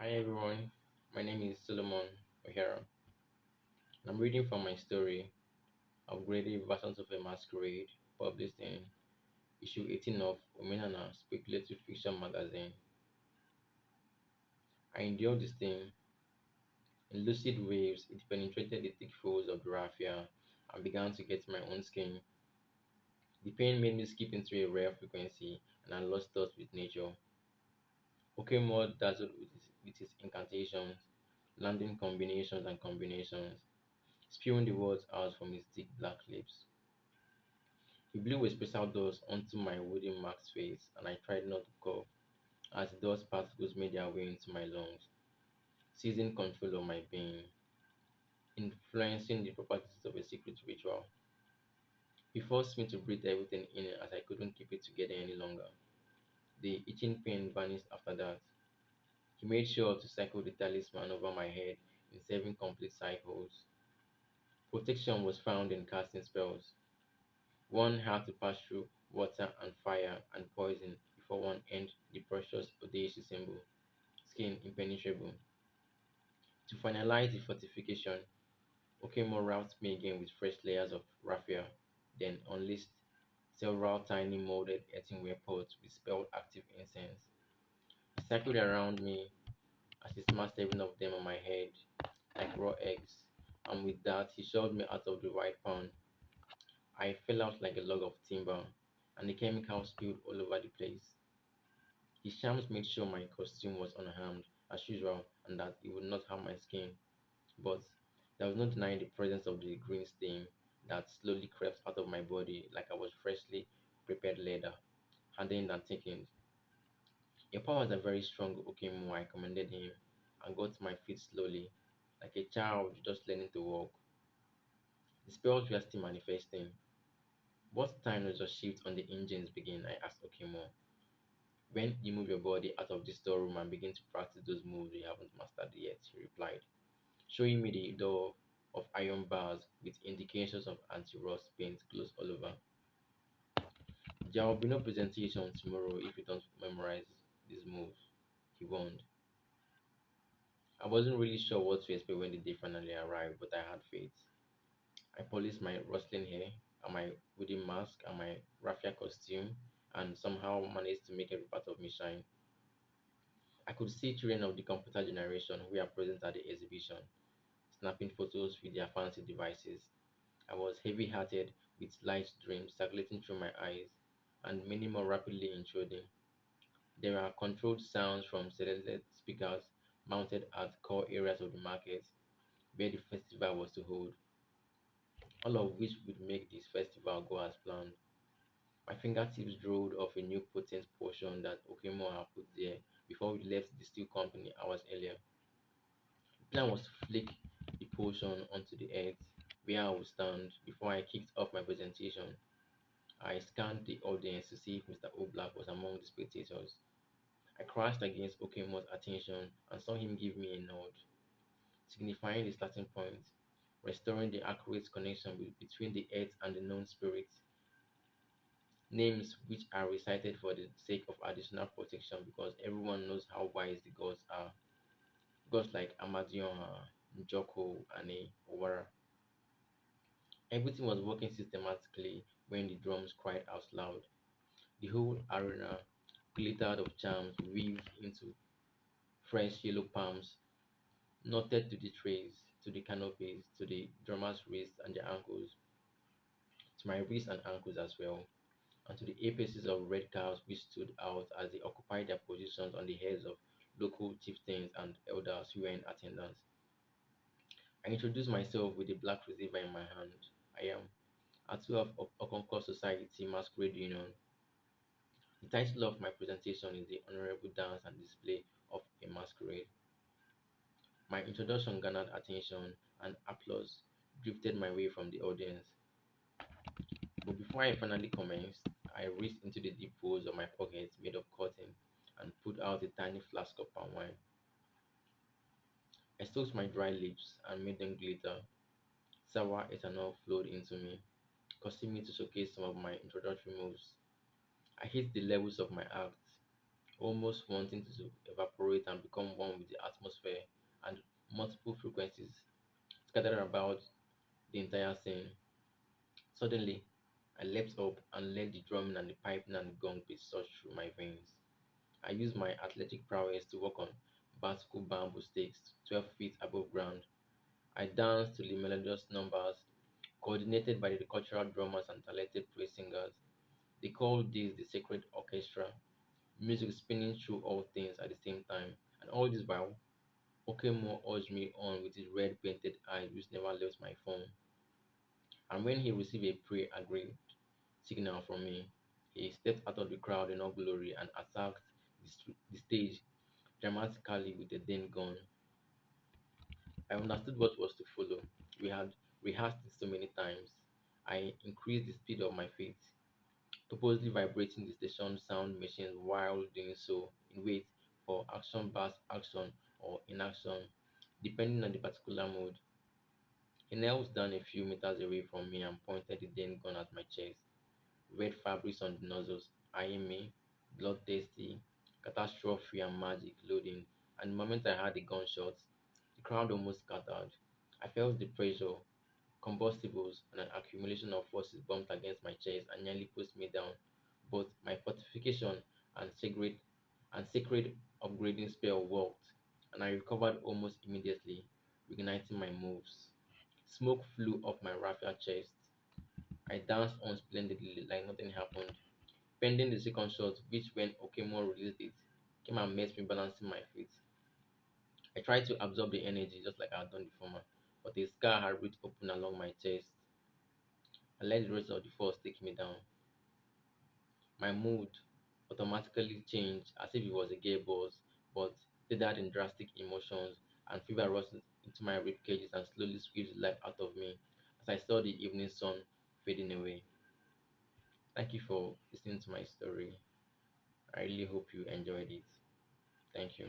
Hi everyone, my name is Solomon Uhiara. I'm reading from my story, Upgraded Versions of a Masquerade, published in issue 18 of Omenana Speculative Fiction magazine. I endured this thing. In lucid waves, it penetrated the thick folds of the raffia and began to get my own skin. The pain made me skip into a rare frequency and I lost touch with nature. Pokemon dazzled with its incantations, landing combinations and combinations, spewing the words out from his thick black lips. He blew a special dust onto my wooden marked face, and I tried not to cough as the dust particles made their way into my lungs, seizing control of my being, influencing the properties of a secret ritual. He forced me to breathe everything in as I couldn't keep it together any longer. The itching pain vanished after that. He made sure to cycle the talisman over my head in 7 complete cycles. Protection was found in casting spells. One had to pass through water and fire and poison before one earned the precious audacious symbol, skin impenetrable. To finalize the fortification, Okemo wrapped me again with fresh layers of raffia, then unleashed several tiny molded earthenware pots with spell active incense. He circled around me as he smashed 7 of them on my head like raw eggs, and with that he shoved me out of the white pond. I fell out like a log of timber, and the chemicals spilled all over the place. His charms made sure my costume was unharmed, as usual, and that it would not harm my skin. But there was no denying the presence of the green steam that slowly crept out of my body like I was freshly prepared leather, hardened and thickened. Your powers are very strong, Okemo, I commended him, and got to my feet slowly, like a child just learning to walk. The spells were still manifesting. What time does your shift on the engines begin? I asked Okemo. When you move your body out of the storeroom and begin to practice those moves you haven't mastered yet, he replied, showing me the door of iron bars with indications of anti-rust paint closed all over. There will be no presentation tomorrow if you don't memorize these moves, he warned. I wasn't really sure what to expect when the day finally arrived, but I had faith. I polished my rustling hair and my wooden mask and my raffia costume and somehow managed to make every part of me shine. I could see children of the computer generation who were present at the exhibition, snapping photos with their fancy devices. I was heavy hearted with light dreams circulating through my eyes, and many more rapidly intruding. There were controlled sounds from selected speakers mounted at core areas of the market where the festival was to hold, all of which would make this festival go as planned. My fingertips drooled off a new potent potion that Okemo had put there before we left the steel company hours earlier. The plan was to flick the potion onto the earth where I would stand before I kicked off my presentation. I scanned the audience to see if Mr. Oblak was among the spectators. I crashed against Okemo's attention and saw him give me a nod, signifying the starting point, restoring the accurate connection between the earth and the known spirit, names which are recited for the sake of additional protection because everyone knows how wise the gods are. Gods like Amadioha, Njoko, and Owara. Everything was working systematically when the drums cried out loud. The whole arena glittered of charms weaved into fresh yellow palms, knotted to the trays, to the canopies, to the drummers' wrists and their ankles, to my wrists and ankles as well, and to the apexes of red cows which stood out as they occupied their positions on the heads of local chieftains and elders who were in attendance. I introduced myself with a black receiver in my hand. I am Atu of Okonkwo Society Masquerade Union. The title of my presentation is The Honorable Dance and Display of a Masquerade. My introduction garnered attention and applause drifted my way from the audience. But before I finally commenced, I reached into the deep folds of my pockets made of cotton and pulled out a tiny flask of palm wine. I soaked my dry lips and made them glitter. Sour ethanol flowed into me, causing me to showcase some of my introductory moves. I hit the levels of my act, almost wanting to evaporate and become one with the atmosphere, and multiple frequencies scattered about the entire scene. Suddenly, I leapt up and let the drumming and the piping and the gong beat surge through my veins. I used my athletic prowess to walk on vertical bamboo stakes 12 feet above ground. I danced to the melodious numbers coordinated by the cultural drummers and talented praise singers. They called this the sacred orchestra, music spinning through all things at the same time. And all this while, Okemo urged me on with his red painted eyes, which never left my phone. And when he received a pre-agreed signal from me, he stepped out of the crowd in all glory and attacked the stage dramatically with a then gun. I understood what was to follow. We had rehearsed it so many times. I increased the speed of my feet, purposely vibrating the station sound machines while doing so in wait for action bass action or inaction, depending on the particular mood. He knelt down a few meters away from me and pointed the then gun at my chest. Red fabrics on the nozzles, eyeing me, bloodthirsty, catastrophe and magic loading, and the moment I heard the gunshots, the crowd almost scattered. I felt the pressure, combustibles, and an accumulation of forces bumped against my chest and nearly pushed me down. But my fortification and sacred upgrading spell worked, and I recovered almost immediately, reigniting my moves. Smoke flew off my raffia chest. I danced on splendidly like nothing happened. Pending the second shot, which when Okemo released it, came and met me balancing my feet. I tried to absorb the energy just like I had done the former, but a scar had ripped open along my chest. I let the rest of the force take me down. My mood automatically changed as if it was a gearbox, but tethered in drastic emotions, and fever rushed into my rib cages and slowly squeezed the life out of me as I saw the evening sun fading away. Thank you for listening to my story. I really hope you enjoyed it. Thank you.